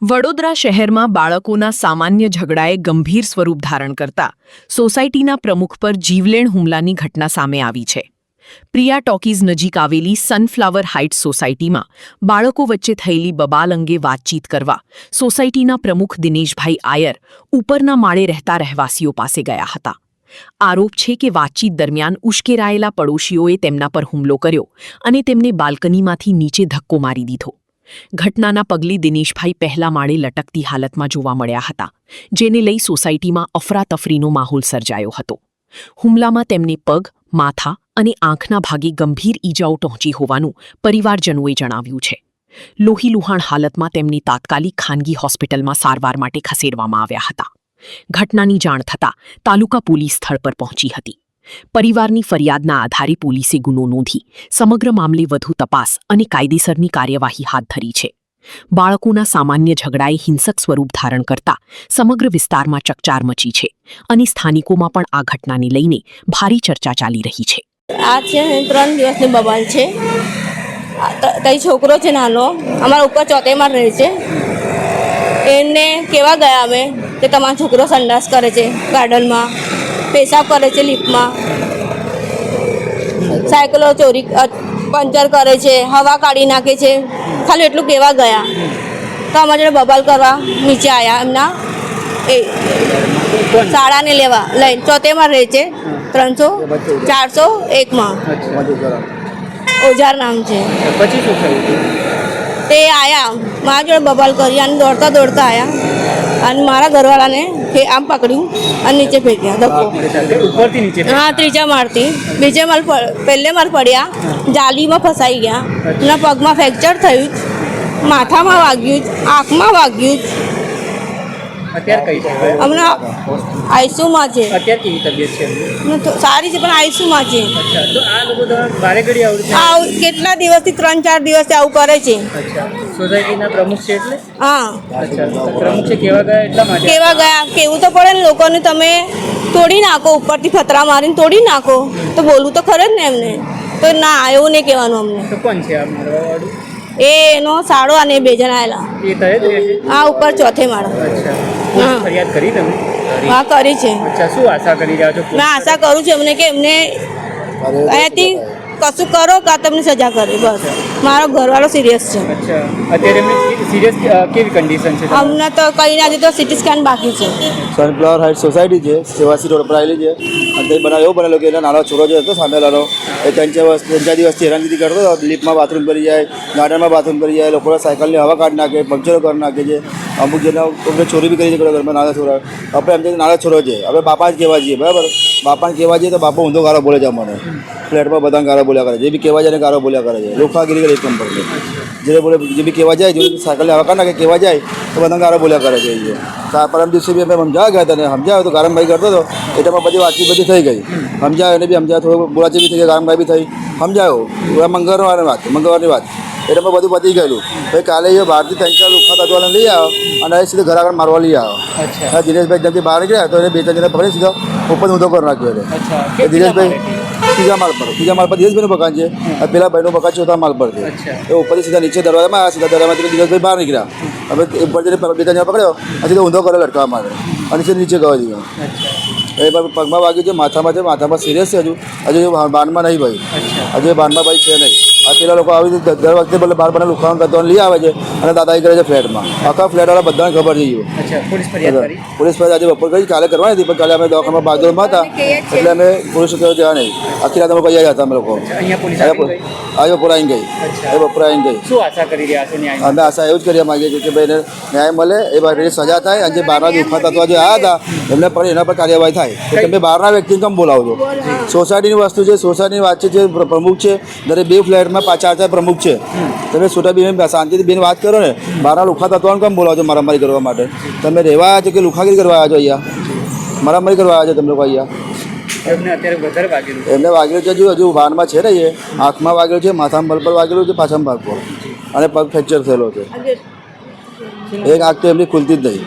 વડોદરા શહેરમાં બાળકોના સામાન્ય ઝઘડાએ ગંભીર સ્વરૂપ ધારણ કરતા સોસાયટીના પ્રમુખ પર જીવલેણ હુમલાની ઘટના સામે આવી છે. પ્રિયા ટોકીઝ નજીક આવેલી સનફ્લાવર હાઇટ્સ સોસાયટીમાં બાળકો વચ્ચે થયેલી બબાલ અંગે વાતચીત કરવા સોસાયટીના પ્રમુખ દિનેશભાઈ આયર ઉપરના માળે રહેતા રહેવાસીઓ પાસે ગયા હતા. આરોપ છે કે વાતચીત દરમિયાન ઉશ્કેરાયેલા પડોશીઓએ તેમના પર હુમલો કર્યો અને તેમને બાલ્કનીમાંથી નીચે ધક્કો મારી દીધો. ઘટનાના પગલે દિનેશભાઈ પહેલા માળે લટકતી હાલતમાં જોવા મળ્યા હતા, જેને લઈ સોસાયટીમાં અફરાતફરીનો માહોલ સર્જાયો હતો. હુમલામાં તેમને પગ, માથા અને આંખના ભાગે ગંભીર ઈજાઓ પહોંચી હોવાનું પરિવારજનોએ જણાવ્યું છે. લોહીલુહાણ હાલતમાં તેમને તાત્કાલિક ખાનગી હોસ્પિટલમાં સારવાર માટે ખસેડવામાં આવ્યા હતા. ઘટનાની જાણ થતાં તાલુકા પોલીસ સ્થળ પર પહોંચી હતી. પરિવારની ફરિયાદના આધારે પોલીસે ગુનો નોંધી સમગ્ર મામલે વધુ તપાસ અને કાયદેસરની કાર્યવાહી હાથ ધરી છે. બાળકોના સામાન્ય ઝઘડાએ હિંસક સ્વરૂપ ધારણ કરતા સમગ્ર વિસ્તારમાં ચકચાર મચી છે અને સ્થાનિકોમાં પણ આ ઘટનાને લઈને ભારે ચર્ચા ચાલી રહી છે. આ છે 3 દિવસની બબાલ છે. તઈ છોકરો છે નાનો, અમારા ઉપર ચોથેમાં રહે છે. એને કેવા ગયા અમે કે તમારો છોકરો સંડાસ કરે છે ગાર્ડનમાં, પેશાબ કરે છે લિફ્ટમાં, સાયકલો ચોરી પંચર કરે છે, હવા કાઢી નાખે છે. ખાલી એટલું કહેવા ગયા તો અમારે જોડે બબાલ કરવા નીચે આવ્યા. એમના શાળાને લેવા લઈને ચોથેમાં રહે છે, 401માં ઓજાર નામ છે. તે આવ્યા મારા જોડે બબાલ કરી અને દોડતા દોડતા આવ્યા અને મારા ઘરવાળાને આમ પકડ્યું અને નીચે ફેંક્યા ધક્કો. હા, 3જા માળથી. બીજે માળ પહેલે માળ પડ્યા, જાલીમાં ફસાઈ ગયા. એના પગમાં ફ્રેક્ચર થયું, માથામાં વાગ્યું, આંખમાં વાગ્યું. હમણાં આઈસીયુમાં છે. સારી છે પણ આઈસીયુમાં છે. કેટલા દિવસથી 3-4 દિવસથી આવું કરે છે. સોસાયટીના પ્રમુખ છે એટલે? હા. પ્રમુખ છે. કેવા ગયા એટલા માટે? કેવા ગયા કેવું તો પડે ને લોકોને. તમે તોડી નાખો, ઉપરથી ફતરા મારીને તોડી નાખો તો બોલવું તો ખરે જ ને એમને. તો ના, એવું નહીં કહેવાનું અમને. તો કોણ છે આ મારવાવાળું? એનો સાડો અને 2 જણા આવેલા. એ તય જ રહે છે? હા, ઉપર ચોથે માળે. હા. ફરિયાદ કરી તમે? હા, કરી છે. અચ્છા, શું આશા કરી રહ્યા છો? મેં આશા કરું છું એમને કે એમને અહીંયાથી કશું કરો કે તમને સજા કરે. બસ મારો ઘરવાળો સિરિયસ છે. અચ્છા, અત્યારે એમને સિરિયસ કેવી કન્ડિશન છે? અમને તો કંઈ નથી, તો સિટી સ્કેન બાકી છે. સનફ્લાવર હાઇટ સોસાયટી છે, સેવાસી રોડ પર આવેલી છે. અને તે બનાવ એવો બનેલો કે એના નાનો છોકરો જે હતો સામેલાનો, એ 3-4 દિવસથી હેરાનગતિ કરતો હતો. લિફ્ટમાં બાથરૂમ કરી જાય, ગાર્ડનમાં બાથરૂમ કરી જાય, લોકોના સાયકલની હવા કાઢી નાખે, પંક્ચરો કરી નાખે છે. અમુક જેના આપણે ચોરી બી કરી છે ઘરમાં નાના છોરા. આપણે એમ નાનો છોરો છે, આપણે બાપા જ કહેવા જઈએ, બરાબર. બાપાને કહેવા જઈએ તો બાપા ઊંધો ગાળો બોલે છે અમને. ફ્લેટમાં બધાને ગાળો બોલ્યા કરે છે, જે બી કહેવા જાય ને ગાળો બોલ્યા કરે છે. લોખાગીરી કરે એક નંબર છે. જે બોલે જે બી કહેવા જાય, જે સાયકલની હવા કાઢી નાખે કહેવા જાય તો બધાને ગાળો બોલ્યા કરે છે. પરમ દિવસે બી અમે સમજાવવા ગયા હતા ને સમજાવ્યો તો ગારમભાઈ કરતો હતો. એટલામાં બધી વાતચીત બધી થઈ ગઈ. સમજાવ્યો એને બી સમજાવ્યો, થોડું બોલાચી બી થઈ ગઈ, ગારમભાઈ બી થઈ સમજાવ્યો. મંગળવારની વાત એટલામાં બધું પતી ગયેલું. પછી કાલે એ બહારથી 3-4 લુખ્ખા તત્વાને લઈ આવ્યો અને એ સીધો ઘર આગળ મારવા લઈ આવ્યો. દિનેશભાઈ જેમથી બહાર નીકળ્યા તો એને 2-3 જણા પકડી સીધો ઉપર ઊંધો કરી નાખ્યો. એટલે દિનેશભાઈ ત્રીજા માળ પર દિનેશભાઈનું મકાન છે, પેલા ભાઈનું મકાન 4થા માળ પર છે. એ ઉપરથી સીધા નીચે દરવાજામાં આવ્યા. સીધા દરવાજામાંથી દિનેશભાઈ બહાર નીકળ્યા. હવે ઉપર જઈને 2-3 જણા પકડ્યો અને સીધો ઊંધો કરે લટકાવવા માટે અને સીધો નીચે ગયો દીધો. એ પગમાં વાગ્યું છે, માથામાં છે. માથામાં સિરિયસ છે. હજુ બાનમાં નહીં ભાઈ, હજુ બાનમાં ભાઈ છે નહીં. આ પેલા લોકો આવી રીતે દર વખતે બોલે બહાર બને લુખાણ કરતો લઈ આવે છે અને દાદાગીરી કરે છે ફ્લેટમાં. આખા ફ્લેટવાળા બધાને ખબર છે. પોલીસ ફરિયાદ આજે બપોર કરી, કાલે કરવાની હતી પણ કાલે અમે દવાખાનામાં બાગદોરમાં હતા એટલે અમે પોલીસ સ્ટેશન જવા નહીં. આખી રાત અમે કઈ હતા અમે લોકો. આજે બપોર આવી ગઈ. બપોર આવી ગઈ. અમે આશા એવું જ કરવા માંગીએ છીએ કે ભાઈને ન્યાય મળે, એ ભાઈને સજા થાય. અને જે બહારના લુખ્ખા તત્વો જે આવ્યા હતા એમને પણ એના પર કાર્યવાહી થાય. તમે બહારના વ્યક્તિને કેમ બોલાવો છો? સોસાયટીની વસ્તુ છે, સોસાયટીની વાત છે. જે પ્રમુખ છે દરેક 2 ફ્લેટમાં 5-4 પ્રમુખ છે. તમે છોટા બેન શાંતિથી બેન વાત કરો ને. બહારના લુખ્ખા તત્વોને કેમ બોલાવો છો મારામારી કરવા માટે? તમે રહેવા આવ્યા છો કે લુખાગીરી કરવા આવ્યા છો? અહીંયા મારામારી કરવા આવ્યા છો તમે લોકો? અહીંયા એમને વાગેલું છે. હજુ વાનમાં છે ને, એ આંખમાં વાગેલું છે, માથામાં બલ પર વાગેલું છે, પાછળના ભાગ પર અને પગ ફ્રેક્ચર થયેલો છે. એક આંખ તો એમની ખુલતી જ નહીં.